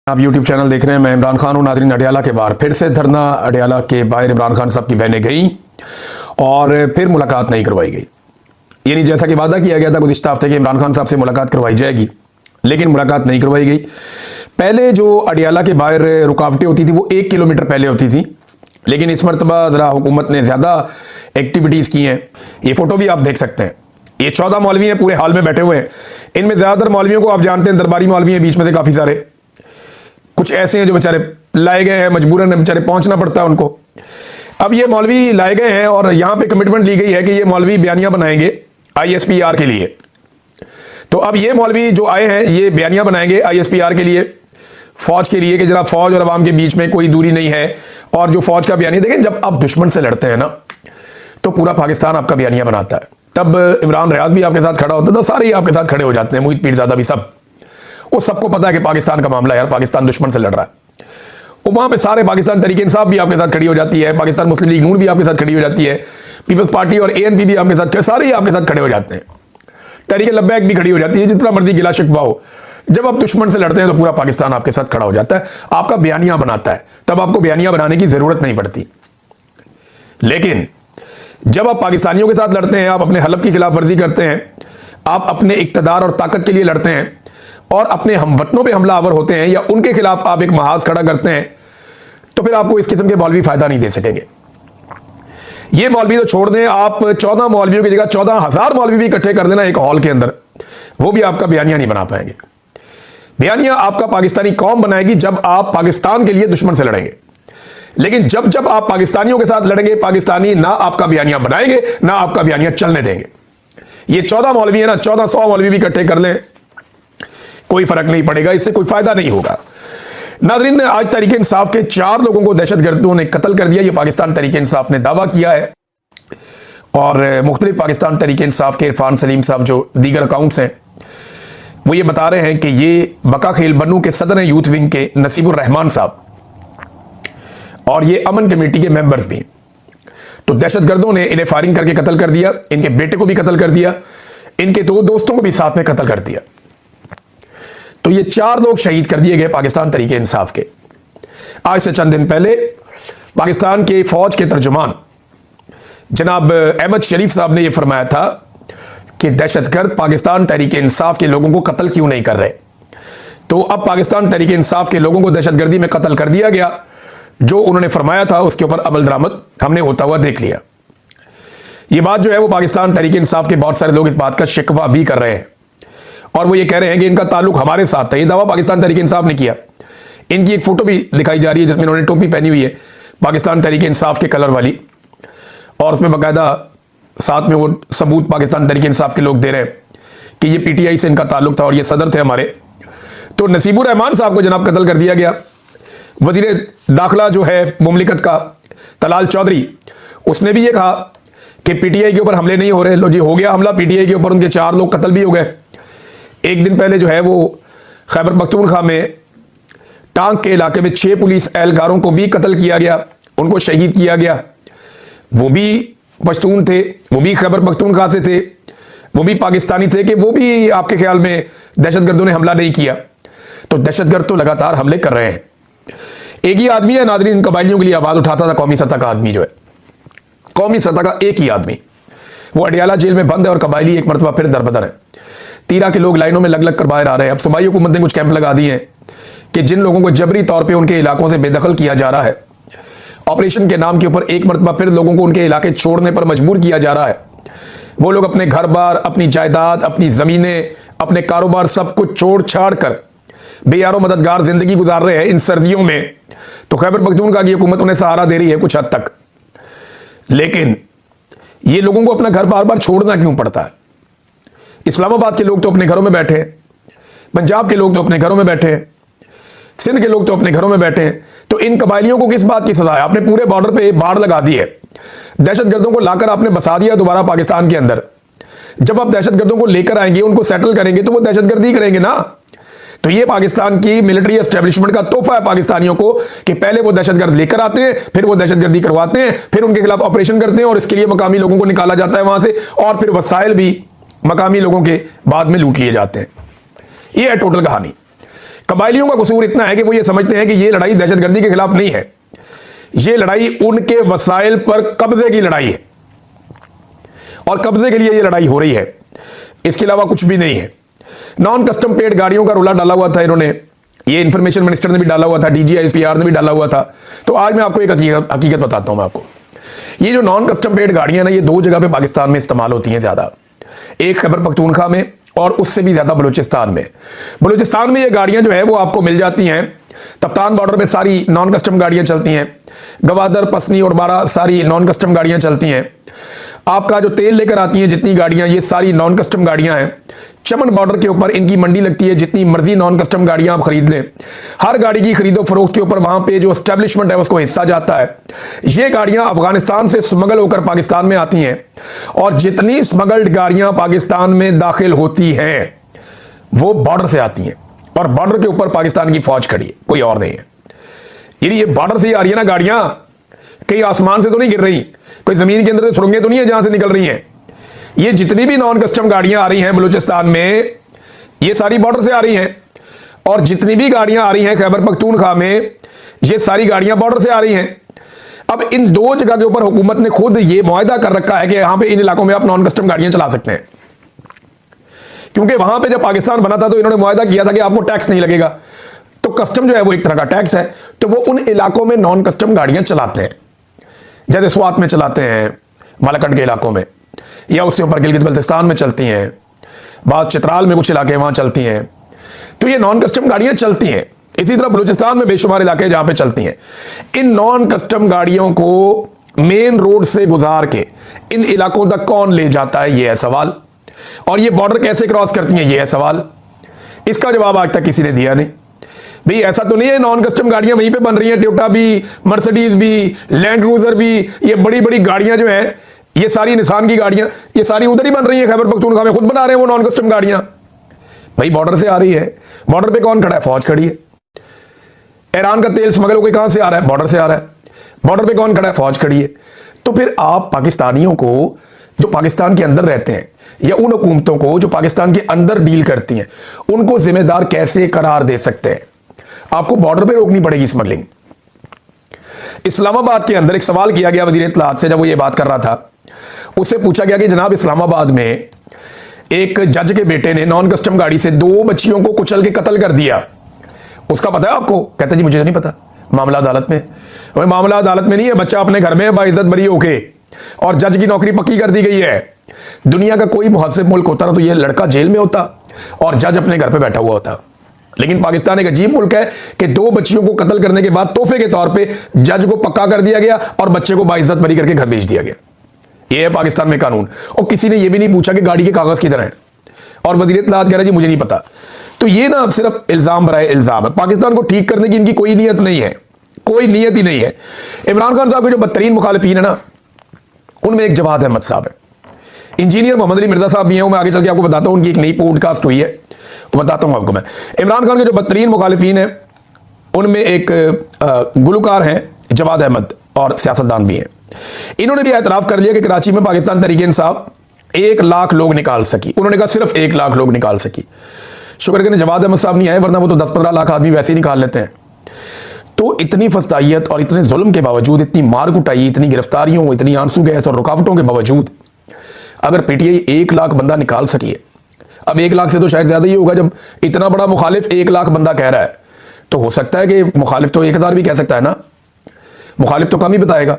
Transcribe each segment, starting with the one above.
आप YouTube channel देख रहे हैं। मैं इमरान खान हूं। नाज़रीन, अडियाला के बाहर फिर से धरना। अडियाला के बाहर इमरान खान साहब की बहनें गई और फिर मुलाकात नहीं करवाई गई। यानी जैसा कि वादा किया गया था गुज़िश्ता हफ्ते कि इमरान खान साहब से मुलाकात करवाई जाएगी, लेकिन मुलाकात नहीं करवाई गई। पहले जो अडियाला के बाहर रुकावटें होती थी वो 1 किलोमीटर पहले होती थी, लेकिन इस मरतबा ज़रा हुकूमत ने ज़्यादा एक्टिविटीज़ की हैं। ये फ़ोटो भी आप देख सकते हैं। ये 14 मौलवी हैं, पूरे हाल में बैठे हुए हैं। इनमें ज़्यादातर मौलवियों को आप जानते हैं, दरबारी मौलवी हैं, बीच में से काफ़ी सारे कुछ ऐसे हैं जो बेचारे लाए गए हैं, मजबूरन बेचारे पहुंचना पड़ता है उनको। अब ये मौलवी लाए गए हैं और यहाँ पे कमिटमेंट ली गई है कि ये मौलवी बयानियाँ बनाएंगे ISPR के लिए। तो अब ये मौलवी जो आए हैं ये बयानियाँ बनाएंगे ISPR के लिए, फौज के लिए, कि जरा फौज और अवाम के बीच में कोई दूरी नहीं है। और जो फौज का बयानिया देखें, जब आप दुश्मन से लड़ते हैं ना तो पूरा पाकिस्तान आपका बयानिया बनाता है। तब इमरान रियाज भी आपके साथ खड़ा होता था, सारे ही आपके साथ खड़े हो जाते हैं, मोहित पीरजादा भी, सब। वो सबको पता है कि पाकिस्तान का मामला है यार, पाकिस्तान दुश्मन से लड़ रहा है। वो वहां पे सारे पाकिस्तान तहरीक इंसाफ भी आपके साथ खड़ी हो जाती है, पाकिस्तान मुस्लिम लीग नून भी आपके साथ खड़ी हो जाती है, पीपल्स पार्टी और ANP भी आपके साथ, सारे ही आपके साथ खड़े हो जाते हैं। तहरीक लब्बैक भी खड़ी हो जाती है, जितना मर्जी गिला शिकवा हो। जब आप दुश्मन से लड़ते हैं तो पूरा पाकिस्तान आपके साथ खड़ा हो जाता है, आपका बयानिया बनाता है। तब आपको बयानिया बनाने की जरूरत नहीं पड़ती। लेकिन जब आप पाकिस्तानियों के साथ लड़ते हैं, आप अपने हलफ की खिलाफ वर्जी करते हैं, आप अपने इक्तदार और ताकत के लिए लड़ते हैं और अपने हमवतनों पे हमलावर होते हैं या उनके खिलाफ आप एक महाज खड़ा करते हैं, तो फिर आपको इस किस्म के मौलवी फायदा नहीं दे सकेंगे। ये मौलवी तो छोड़ दें, आप 14 मौलवियों की जगह 14,000 मौलवी भी इकट्ठे कर देना एक हॉल के अंदर, वो भी आपका बयानिया नहीं बना पाएंगे। बयानिया आपका पाकिस्तानी कौम बनाएगी जब आप पाकिस्तान के लिए दुश्मन से लड़ेंगे। लेकिन जब जब आप पाकिस्तानियों के साथ लड़ेंगे, पाकिस्तानी ना आपका बयानिया बनाएंगे ना आपका बयानिया चलने देंगे। ये 14 मौलवी है ना, 1400 मौलवी भी इकट्ठे कर लें, कोई फर्क नहीं पड़ेगा, इससे कोई फायदा नहीं होगा। नाज़रीन, आज तहरीक इंसाफ के 4 लोगों को दहशतगर्दों ने कत्ल कर दिया। ये पाकिस्तान तहरीक इंसाफ ने दावा किया है और मुख्तलिफ पाकिस्तान तहरीक इंसाफ के इरफान सलीम साहब जो दीगर अकाउंट्स हैं वो ये बता रहे हैं कि ये बका खेल बनू के सदर हैं, यूथ विंग के नसीबुर रहमान साहब, और ये अमन कमेटी के मेंबर्स भी। तो दहशतगर्दों ने इन्हें फायरिंग करके कत्ल कर दिया, इनके बेटे को भी कत्ल कर दिया, इनके 2 दोस्तों को भी साथ में कत्ल कर दिया। तो ये 4 लोग शहीद कर दिए गए पाकिस्तान तहरीक इंसाफ के। आज से चंद दिन पहले पाकिस्तान के फौज के तर्जुमान जनाब अहमद शरीफ साहब ने यह फरमाया था कि दहशतगर्द पाकिस्तान तहरीक इंसाफ के लोगों को कत्ल क्यों नहीं कर रहे। तो अब पाकिस्तान तहरीक इंसाफ के लोगों को दहशतगर्दी में कत्ल कर दिया गया। जो उन्होंने फरमाया था उसके ऊपर अमल दरामद हमने होता हुआ देख लिया। ये बात जो है वो पाकिस्तान तहरीक इंसाफ के बहुत सारे लोग इस बात का शिकवा भी कर रहे हैं और वो ये कह रहे हैं कि इनका ताल्लुक हमारे साथ था। ये दावा पाकिस्तान तहरीक इंसाफ ने किया। इनकी एक फोटो भी दिखाई जा रही है जिसमें इन्होंने टोपी पहनी हुई है पाकिस्तान तहरीक इंसाफ के कलर वाली, और उसमें बाकायदा साथ में वो सबूत पाकिस्तान तहरीक इंसाफ के लोग दे रहे हैं कि ये PTI से इनका ताल्लुक था और ये सदर थे हमारे। तो नसीबुर रहमान साहब को जनाब कत्ल कर दिया गया। वजीर दाखिला जो है मुमलिकत का तलाल चौधरी, उसने भी ये कहा कि PTI के ऊपर हमले नहीं हो रहे। लो जी, हो गया हमला PTI के ऊपर, उनके 4 लोग कत्ल भी हो गए। एक दिन पहले जो है वो खैबर पख्तूनख्वा में टांग के इलाके में 6 पुलिस एहलकारों को भी कत्ल किया गया, उनको शहीद किया गया। वो भी पश्तून थे, वो भी खैबर पख्तूनख्वा से थे, वो भी पाकिस्तानी थे, कि वो भी आपके ख्याल में दहशतगर्दों ने हमला नहीं किया। तो दहशतगर्द तो लगातार हमले कर रहे हैं। एक ही आदमी है नाज़रीन, कबायलियों के लिए आवाज़ उठाता था, कौमी सतह का आदमी जो है, कौमी सतह का एक ही आदमी, वो अडियाला जेल में बंद है और कबायली एक मरतबा फिर दरबदर है। 13 के लोग लाइनों में लग लग कर बाहर आ रहे हैं। अब सूबाई हुकूमत ने कुछ कैंप लगा दिए हैं कि जिन लोगों को जबरी तौर पे उनके इलाकों से बेदखल किया जा रहा है, ऑपरेशन के नाम के ऊपर एक मरतबा फिर लोगों को उनके इलाके छोड़ने पर मजबूर किया जा रहा है। वो लोग अपने घर बार, अपनी जायदाद, अपनी ज़मीनें, अपने कारोबार सब कुछ छोड़ छाड़ कर बेयारो मददगार जिंदगी गुजार रहे हैं इन सर्दियों में। तो खैबर पख्तूनख्वा की हुकूमत उन्हें सहारा दे रही है कुछ हद तक, लेकिन ये लोगों को अपना घर बार बार छोड़ना क्यों पड़ता है? इस्लामाबाद के लोग तो अपने घरों में बैठे हैं, पंजाब के लोग तो अपने घरों में बैठे हैं, सिंध के लोग तो अपने घरों में बैठे हैं। तो इन कबायलियों को किस बात की सजा है? आपने पूरे बॉर्डर पे बाढ़ लगा दी है, दहशतगर्दों को लाकर आपने बसा दिया दोबारा पाकिस्तान के अंदर। जब आप दहशतगर्दों को लेकर आएंगे, उनको सेटल करेंगे, तो वो दहशतगर्दी करेंगे ना। तो ये पाकिस्तान की मिलिट्री एस्टेब्लिशमेंट का तोहफा है पाकिस्तानियों को कि पहले वो दहशतगर्द लेकर आते हैं, फिर वो दहशतगर्दी करवाते हैं, फिर उनके खिलाफ ऑपरेशन करते हैं और इसके लिए मकामी लोगों को निकाला जाता है वहां से, और फिर वसाइल भी मकामी लोगों के बाद में लूट लिए जाते हैं। ये है टोटल कहानी। कबायलियों का कसूर इतना है कि वो ये समझते हैं कि ये लड़ाई दहशतगर्दी के खिलाफ नहीं है, ये लड़ाई उनके वसाइल पर कब्जे की लड़ाई है और कब्जे के लिए ये लड़ाई हो रही है, इसके अलावा कुछ भी नहीं है। नॉन कस्टम पेड गाड़ियों का रुला डाला हुआ था इन्होंने, ये इंफॉर्मेशन मिनिस्टर ने भी डाला हुआ था, DGISPR ने भी डाला हुआ था। तो आज मैं आपको एक हकीकत बताता हूं। मैं आपको ये जो नॉन कस्टम पेड गाड़ियां ना, ये दो जगह पे पाकिस्तान में इस्तेमाल होती हैं ज्यादा, एक खैबर पख्तूनख्वा में और उससे भी ज्यादा बलूचिस्तान में। बलूचिस्तान में ये गाड़ियां जो है वो आपको मिल जाती हैं, तफ्तान बॉर्डर पे सारी नॉन कस्टम गाड़ियां चलती हैं, गवादर, पसनी और बारा सारी नॉन कस्टम गाड़ियां चलती हैं। आपका जो तेल लेकर आती हैं जितनी गाड़ियां, ये सारी नॉन कस्टम गाड़ियां हैं। चमन बॉर्डर के ऊपर इनकी मंडी लगती है, जितनी मर्जी नॉन कस्टम गाड़ियां आप खरीद लें, हर गाड़ी की खरीदो फरोख्त के ऊपर वहां पे जो एस्टेब्लिशमेंट है उसको हिस्सा जाता है। ये गाड़ियां अफगानिस्तान से स्मगल होकर पाकिस्तान में आती हैं और जितनी स्मगल्ड गाड़ियां पाकिस्तान में दाखिल होती हैं वो बॉर्डर से आती हैं और बॉर्डर के ऊपर पाकिस्तान की फौज खड़ी है, कोई और नहीं है। ये बॉर्डर से ही आ रही है ना गाड़ियां, कहीं आसमान से तो नहीं गिर रही, कोई जमीन के अंदर से सुरंगें तो नहीं है जहां से निकल रही हैं। ये जितनी भी नॉन कस्टम गाड़ियां आ रही हैं बलूचिस्तान में, ये सारी बॉर्डर से आ रही हैं और जितनी भी गाड़ियां आ रही हैं खैबर पख्तूनख्वा में, ये सारी गाड़ियां बॉर्डर से आ रही हैं। अब इन दो जगह के ऊपर हुकूमत ने खुद ये मुआहदा कर रखा है कि यहां पे इन इलाकों में आप नॉन कस्टम गाड़ियां चला सकते हैं, क्योंकि वहां पे जब पाकिस्तान बना था तो इन्होंने मुआहदा किया था कि आपको टैक्स नहीं लगेगा। तो कस्टम जो है वो एक तरह का टैक्स है, तो वो उन इलाकों में नॉन कस्टम गाड़ियां चलाते हैं, जैसे स्वात में चलाते हैं, मालाकंड के इलाकों में, या उससे ऊपर गिलगित बल्तिस्तान में चलती हैं, बाद चित्राल में कुछ इलाके वहां चलती हैं। तो ये नॉन कस्टम गाड़ियां चलती हैं। इसी तरह बलूचिस्तान में बेशुमार इलाके जहां पे चलती हैं। इन नॉन कस्टम गाड़ियों को मेन रोड से गुजार के इन इलाकों तक कौन ले जाता है, ये है सवाल। और ये बॉर्डर कैसे क्रॉस करती हैं, ये है सवाल। इसका जवाब आज तक किसी ने दिया नहीं। भाई ऐसा तो नहीं है नॉन कस्टम गाड़ियां वहीं पे बन रही हैं, टोयोटा भी, मर्सिडीज भी, लैंड क्रूजर भी, ये बड़ी बड़ी गाड़ियां जो हैं, ये सारी निसान की गाड़ियां, ये सारी उधर ही बन रही हैं, खैबर पख्तूनख्वा में खुद बना रहे हैं वो नॉन कस्टम गाड़ियां। भाई बॉर्डर से आ रही है, बॉर्डर पे कौन खड़ा है, फौज खड़ी है। ईरान का तेल स्मगल होकर कहां से आ रहा है, बॉर्डर से आ रहा है। बॉर्डर पे कौन खड़ा है, फौज खड़ी है। तो फिर आप पाकिस्तानियों को जो पाकिस्तान के अंदर रहते हैं या उन हुकूमतों को जो पाकिस्तान के अंदर डील करती हैं, उनको जिम्मेदार कैसे करार दे सकते हैं। आपको बॉर्डर पे रोकनी पड़ेगी स्मगलिंग। इस्लामाबाद के अंदर एक सवाल किया गया वजीर इत्तलात से, जब वो ये बात कर रहा था, उससे पूछा गया कि जनाब इस्लामाबाद में एक जज के बेटे ने नॉन कस्टम गाड़ी से 2 बच्चियों को कुचल के कत्ल कर दिया, उसका पता है आपको? कहता जी मुझे नहीं पता, मामला अदालत में। मामला अदालत में नहीं है, बच्चा अपने घर में है बाइज्जत बरी होके, और जज की नौकरी पक्की कर दी गई है। दुनिया का कोई मुहस्सिब मुल्क होता ना तो ये लड़का जेल में होता और जज अपने घर पे बैठा हुआ होता। लेकिन पाकिस्तान एक अजीब मुल्क है कि 2 बच्चियों को कत्ल करने के बाद तोहफे के तौर पे जज को पक्का कर दिया गया और बच्चे को बाइज्जत बरी करके घर भेज दिया गया। यह है पाकिस्तान में कानून। और किसी ने यह भी नहीं पूछा कि गाड़ी के कागज किधर हैं, और वजीर इत्तलात कह रहा है जी मुझे नहीं पता। तो ये ना सिर्फ इल्जाम बराए इल्जाम है। पाकिस्तान को ठीक करने की इनकी कोई नीयत नहीं है, कोई नीयत ही नहीं है। इमरान खान साहब के जो बदतरीन मुखालिफिन है ना, उनमें एक जवाद अहमद साहब है, इंजीनियर मोहम्मद अली मिर्जा साहब भी हैं। मैं आगे चल के आपको बताता हूं, उनकी एक नई पॉडकास्ट हुई है, वो बताता हूं आपको मैं। इमरान खान के जो बदतरीन मुखालिफिन हैं उनमें एक गुलकार हैं जवाद अहमद, और सियासतदान भी हैं। इन्होंने भी एतराफ़ कर लिया कि कराची में पाकिस्तान तहरीक इंसाफ 1 लाख लोग निकाल सकी। उन्होंने कहा सिर्फ 1 लाख लोग निकाल सकी। शुक्र करें जवाद अहमद साहब नहीं आए, वरना वो तो 10-15 लाख आदमी वैसे ही निकाल लेते हैं। तो इतनी फस्तायत और इतने जुल्म के बावजूद, इतनी मार कुटाई, इतनी गिरफ्तारियों, इतनी आंसू गैस और रुकावटों के बावजूद अगर पीटीआई 1 लाख बंदा निकाल सकी है, अब 1 लाख से तो शायद ज्यादा ही होगा, जब इतना बड़ा मुखालिफ 1 लाख बंदा कह रहा है, तो हो सकता है कि मुखालिफ तो 1000 भी कह सकता है ना, मुखालिफ तो कम ही बताएगा।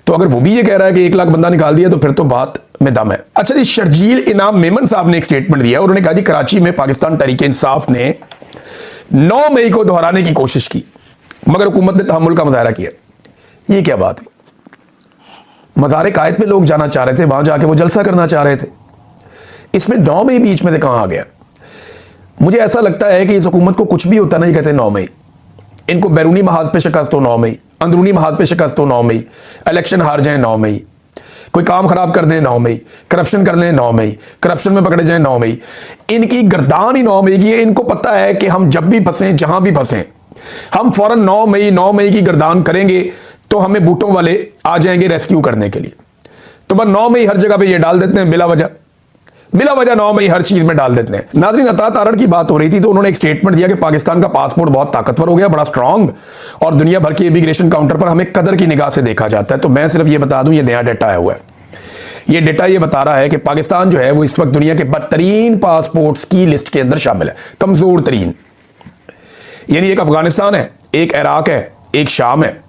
तो अगर वो भी ये कह रहा है कि 1 लाख बंदा निकाल दिया, तो फिर तो बात में दम है। अच्छा जी, शर्जील इनाम मेमन साहब ने एक स्टेटमेंट दिया। उन्होंने कहा जी कराची में पाकिस्तान तहरीक इंसाफ ने 9 मई को दोहराने की कोशिश की, मगर हुकूमत ने तहम्मुल का मुजाहरा किया। ये क्या बात हुई? मज़ार कायद पे लोग जाना चाह रहे थे, वहां जाके वो जलसा करना चाह रहे थे, इसमें 9 मई बीच में से कहां आ गया? मुझे ऐसा लगता है कि इस हुकूमत को कुछ भी होता नहीं कहते 9 मई। इनको बैरूनी महाज पे शिकस्त हो 9 मई, अंदरूनी महाज पे शिकस्त हो 9 मई, इलेक्शन हार जाए 9 मई, कोई काम खराब कर दें 9 मई, करप्शन कर लें 9 मई, करप्शन में पकड़े जाए 9 मई। इनकी गर्दान ही 9 मई की है। इनको पता है कि हम जब भी फंसे, जहां भी फंसे, हम फौरन 9 मई की गर्दान करेंगे तो हमें बूटों वाले आ जाएंगे रेस्क्यू करने के लिए। तो बस 9 मई हर जगह पे ये डाल देते हैं बिला वजह। बिला वजह 9 मई हर चीज में डाल देते हैं। नाज़रीन, अता तारड़ की बात हो रही थी तो उन्होंने एक स्टेटमेंट दिया कि पाकिस्तान का पासपोर्ट बहुत ताकतवर हो गया, बड़ा स्ट्रांग, और दुनिया भर के इमिग्रेशन काउंटर पर हमें कदर की निगाह से देखा जाता है। तो मैं सिर्फ ये बता दूं, ये नया डेटा आया हुआ है। ये डेटा ये बता रहा है कि पाकिस्तान जो है वो इस वक्त दुनिया के बदतरीन पासपोर्ट्स की लिस्ट के अंदर शामिल है, कमजोर तरीन। यानी एक अफगानिस्तान है, एक इराक है, एक शाम है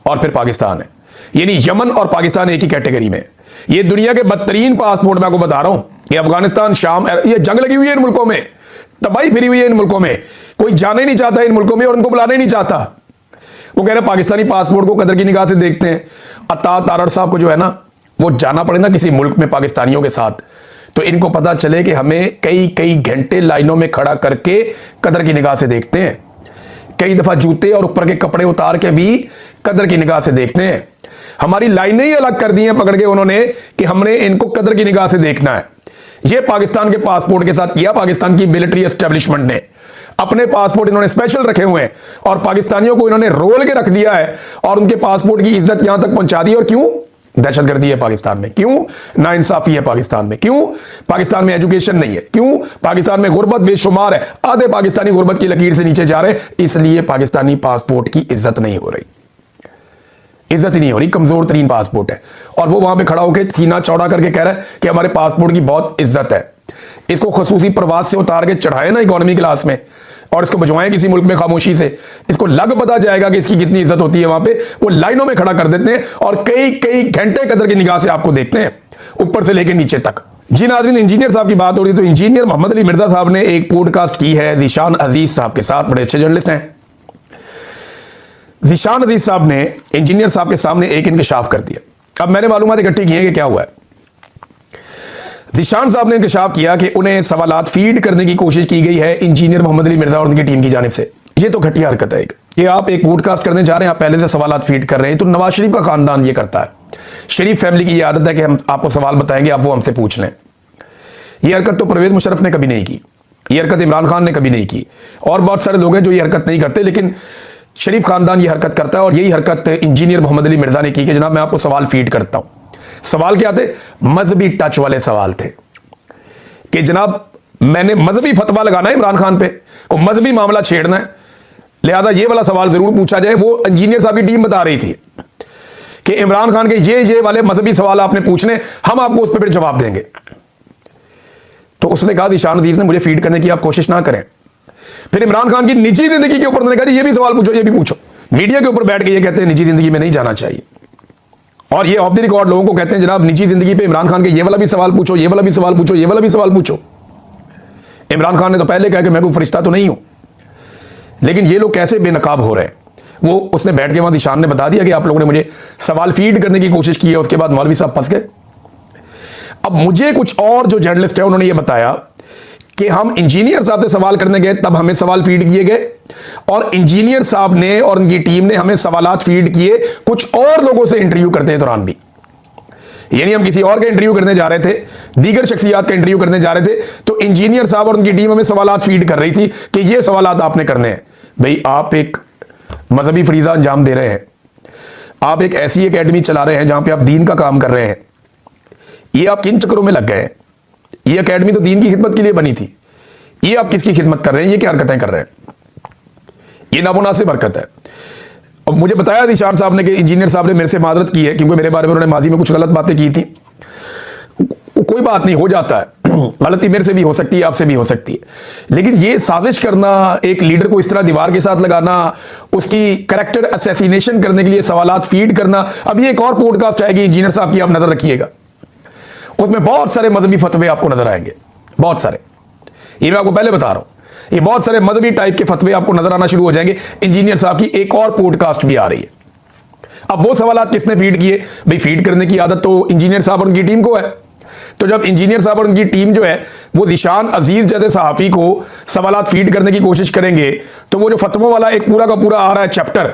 और फिर पाकिस्तान है। यानी यमन और पाकिस्तान एक ही कैटेगरी में। ये दुनिया के बदतरीन पासपोर्ट मैं आपको बता रहा हूं कि अफगानिस्तान, शाम, ये जंग लगी हुई है इन मुल्कों में, तबाही फिरी हुई है इन मुल्कों में, कोई जाना ही नहीं चाहता इन मुल्कों में और उनको बुलाना ही नहीं चाहता। वो कह रहे पाकिस्तानी पासपोर्ट को कदर की निगाह से देखते हैं। अता तारड़ साहब को जो है ना वो जाना पड़े ना किसी मुल्क में पाकिस्तानियों के साथ, तो इनको पता चले कि हमें कई कई घंटे लाइनों में खड़ा करके कदर की निगाह से देखते हैं, कई दफा जूते और ऊपर के कपड़े उतार के भी कदर की निगाह से देखते हैं। हमारी लाइनें ही अलग कर दी हैं पकड़ के उन्होंने कि हमने इनको कदर की निगाह से देखना है। ये पाकिस्तान के पासपोर्ट के साथ किया। पाकिस्तान की मिलिट्री एस्टेब्लिशमेंट ने अपने पासपोर्ट इन्होंने स्पेशल रखे हुए हैं और पाकिस्तानियों को इन्होंने रोल के रख दिया है और उनके पासपोर्ट की इज्जत यहां तक पहुंचा दी। और क्यों? दहशतगर्दी है पाकिस्तान में, क्यों नाइंसाफी है पाकिस्तान में, क्यों पाकिस्तान में एजुकेशन नहीं है, क्यों पाकिस्तान में गुर्बत बेशुमार है, आधे पाकिस्तानी गुर्बत की लकीर से नीचे जा रहे, इसलिए पाकिस्तानी पासपोर्ट की इज्जत नहीं हो रही, इज्जत ही नहीं हो रही। कमजोर तरीन पासपोर्ट है और वो वहां पे खड़ा होकर सीना चौड़ा करके कह रहा है कि हमारे पासपोर्ट की बहुत इज्जत है। इसको खसूसी प्रवास से उतार के चढ़ाए ना इकोनॉमी क्लास में और इसको भिजवाएं किसी मुल्क में खामोशी से, इसको लग पता जाएगा कि इसकी कितनी इज्जत होती है। वहां पे वो लाइनों में खड़ा कर देते हैं और कई कई घंटे कदर की निगाह से आपको देखते हैं ऊपर से लेकर नीचे तक। जी नाज़रीन, इंजीनियर साहब की बात हो रही है तो इंजीनियर मोहम्मद अली मिर्जा साहब ने एक पॉडकास्ट की है ज़ीशान अजीज साहब के साथ, बड़े अच्छे जर्नलिस्ट हैं। ज़ीशान अजीज साहब ने इंजीनियर साहब के सामने एक इंकशाफ कर दिया। अब मैंने मालूमात इकट्ठी की है कि क्या हुआ है। ज़ीशान साहब ने इंकशाफ किया कि उन्हें सवालात फीड करने की कोशिश की गई है इंजीनियर मोहम्मद अली मिर्जा और उनकी टीम की जानिब से। ये तो घटिया हरकत है कि आप एक पॉडकास्ट करने जा रहे हैं, आप पहले से सवालात फीड कर रहे हैं। तो नवाज शरीफ का खानदान ये करता है, शरीफ फैमिली की ये आदत है कि हम आपको सवाल बताएंगे, आप वो हमसे पूछ लें। ये हरकत तो परवेज मुशर्रफ ने कभी नहीं की, ये हरकत इमरान खान ने कभी नहीं की और बहुत सारे लोग हैं जो ये हरकत नहीं करते, लेकिन शरीफ खानदान ये हरकत करता है और यही हरकत इंजीनियर मोहम्मद अली मिर्जा ने की कि जनाब मैं आपको सवाल फीड करता हूं। सवाल क्या थे? मजहबी टच वाले सवाल थे कि जनाब मैंने मजहबी फतवा लगाना है इमरान खान पे, वो मजहबी मामला छेड़ना है, लिहाजा ये वाला सवाल जरूर पूछा जाए। वो इंजीनियर साहब की टीम बता रही थी कि इमरान खान के ये वाले मजहबी सवाल आपने पूछने, हम आपको उस पर फिर जवाब देंगे। तो उसने कहा ज़ीशान अजीज ने मुझे फीड करने की आप कोशिश ना करें। फिर इमरान खान की निजी जिंदगी के ऊपर उन्होंने कहा ये भी सवाल पूछो, ये भी पूछो। मीडिया के ऊपर बैठ के ये कहते हैं निजी जिंदगी में नहीं जाना चाहिए और ये ऑफ द रिकॉर्ड लोगों को कहते हैं जनाब निजी जिंदगी पे इमरान खान के ये वाला भी सवाल पूछो, ये वाला भी सवाल पूछो, ये वाला भी सवाल पूछो। इमरान खान ने तो पहले कहा कि मैं कोई फरिश्ता तो नहीं हूं, लेकिन ये लोग कैसे बेनकाब हो रहे हैं। वो उसने बैठ के वहां ज़ीशान ने बता दिया कि आप लोगों ने मुझे सवाल फीड करने की कोशिश की है, उसके बाद मौलवी साहब फंस गए। अब मुझे कुछ और जो जर्नलिस्ट है उन्होंने ये बताया कि हम इंजीनियर साहब से सवाल करने गए तब हमें सवाल फीड किए गए और इंजीनियर साहब ने और उनकी टीम ने हमें सवालात फीड किए कुछ और लोगों से इंटरव्यू करने के दौरान भी। यानी हम किसी और का इंटरव्यू करने जा रहे थे, दीगर शख्सियात का इंटरव्यू करने जा रहे थे, तो इंजीनियर साहब और उनकी टीम हमें सवालात फीड कर रही थी कि ये सवालात आपने करने हैं। भाई आप एक मजहबी फरीजा अंजाम दे रहे हैं, आप एक ऐसी एकेडमी चला रहे हैं जहां पे आप दीन का काम कर रहे हैं, ये आप किन चक्करों में लग गए हैं? ये एकेडमी तो दीन की खिदमत के लिए बनी थी, ये आप किसकी खिदमत कर रहे हैं? ये क्या हरकतें कर रहे हैं? ये नामुनासिब हरकत है। और मुझे बताया ज़ीशान साहब ने कि इंजीनियर साहब ने मेरे से माजरत की है क्योंकि मेरे बारे में उन्होंने माजी में कुछ गलत बातें की थी। कोई बात नहीं, हो जाता है, गलती मेरे से भी हो सकती है, आपसे भी हो सकती है, लेकिन ये साजिश करना, एक लीडर को इस तरह दीवार के साथ लगाना, उसकी कैरेक्टर असैसिनेशन करने के लिए सवालात फीड करना। अब ये एक और पॉडकास्ट आएगी इंजीनियर साहब की, आप नजर रखिएगा, उसमें बहुत सारे मजहबी फतवे आपको नजर आएंगे, बहुत सारे। ये मैं आपको पहले बता रहा हूं, ये बहुत सारे मजहबी टाइप के फतवे आपको नजर आना शुरू हो जाएंगे। इंजीनियर साहब की एक और पॉडकास्ट भी आ रही है। अब वो सवालात किसने फीड किए? भाई फीड करने की आदत तो इंजीनियर साहब और उनकी टीम को है। तो जब इंजीनियर साहब और उनकी टीम जो है वो ज़ीशान अजीज जैसे सहाफ़ी को सवालात फीड करने की कोशिश करेंगे, तो वो जो फतवों वाला एक पूरा का पूरा आ रहा है चैप्टर,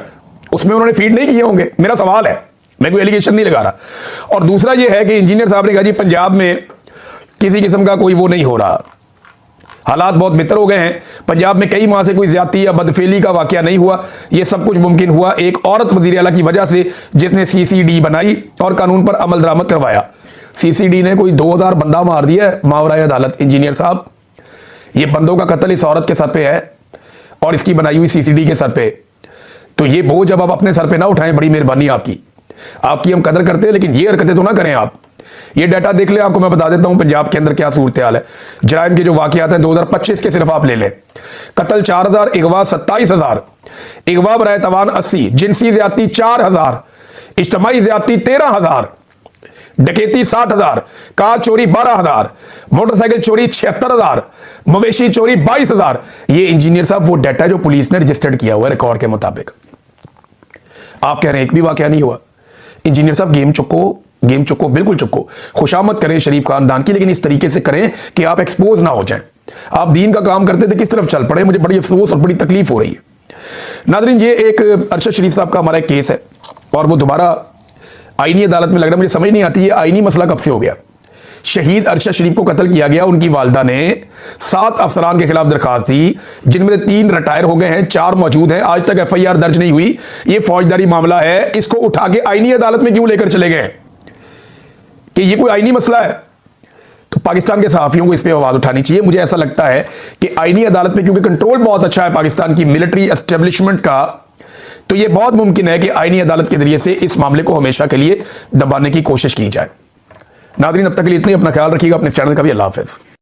उसमें उन्होंने फीड नहीं किए होंगे। मेरा सवाल है, मैं कोई एलिगेशन नहीं लगा रहा। और दूसरा ये है कि इंजीनियर साहब ने कहा जी पंजाब में किसी किस्म का कोई वो नहीं हो रहा, हालात बहुत बेहतर हो गए हैं, पंजाब में कई माह से कोई ज्यादती या बदफेली का वाकया नहीं हुआ। ये सब कुछ मुमकिन हुआ एक औरत वज़ीर आला की वजह से जिसने CCD बनाई और कानून पर अमल दरामद करवाया। सीसीडी ने कोई 2000 बंदा मार दिया है मावराए अदालत। इंजीनियर साहब, ये बंदों का कत्ल इस औरत के सर पे है और इसकी बनाई हुई सीसीडी के सर पे। तो ये बोझ जब आप अपने सर पे ना उठाएं, बड़ी मेहरबानी आपकी हम कदर करते हैं, लेकिन ये हरकतें तो ना करें आप। ये डाटा देख ले, आपको मैं बता देता हूं पंजाब के अंदर क्या सूरत हाल है। जराइम के जो वाकयात हैं 2025 के सिर्फ आप ले लें। कत्ल 4000, अगवा 27000, अगवा बराए तवान 80, जिनसी ज्यादती 4000, इज्तमाई ज्यादती 13000, डकैती 60000, कार चोरी 12000, मोटरसाइकिल चोरी 76000, मवेशी चोरी 22000। ये इंजीनियर साहब वो डाटा जो पुलिस ने रजिस्टर्ड किया हुआ है रिकॉर्ड के मुताबिक। आप कह रहे हैं एक भी वाकया नहीं हुआ। इंजीनियर साहब गेम चुको, बिल्कुल चुको। खुशामद करें शरीफ खानदान की, लेकिन इस तरीके से करें कि आप एक्सपोज ना हो जाएं। आप दीन का काम करते थे, किस तरफ चल पड़े, मुझे बड़ी अफसोस और बड़ी तकलीफ हो रही है। नाज़रीन, ये एक अरशद शरीफ साहब का हमारा एक केस है और वो दोबारा आईनी अदालत में लग रहा है। मुझे समझ नहीं आती ये आईनी मसला कब से हो गया। शहीद अरशद शरीफ को कत्ल किया गया, उनकी वालदा ने 7 अफसरान के खिलाफ दरखास्त दी, जिनमें से 3 रिटायर हो गए हैं, 4 मौजूद हैं। आज तक FIR दर्ज नहीं हुई। ये फौजदारी मामला है, इसको उठा के आईनी अदालत में क्यों लेकर चले गए कि ये कोई आईनी मसला है? तो पाकिस्तान के सहाफियों को इस पर आवाज उठानी चाहिए। मुझे ऐसा लगता है कि आईनी अदालत में क्योंकि कंट्रोल बहुत अच्छा है पाकिस्तान की मिलिट्री एस्टेब्लिशमेंट का, तो यह बहुत मुमकिन है कि आईनी अदालत के जरिए से इस मामले को हमेशा के लिए दबाने की कोशिश की जाए। नाज़रीन, अब तक के लिए इतना ही। अपना ख्याल रखिएगा, अपने चैनल का भी। अल्लाह हाफ़िज़।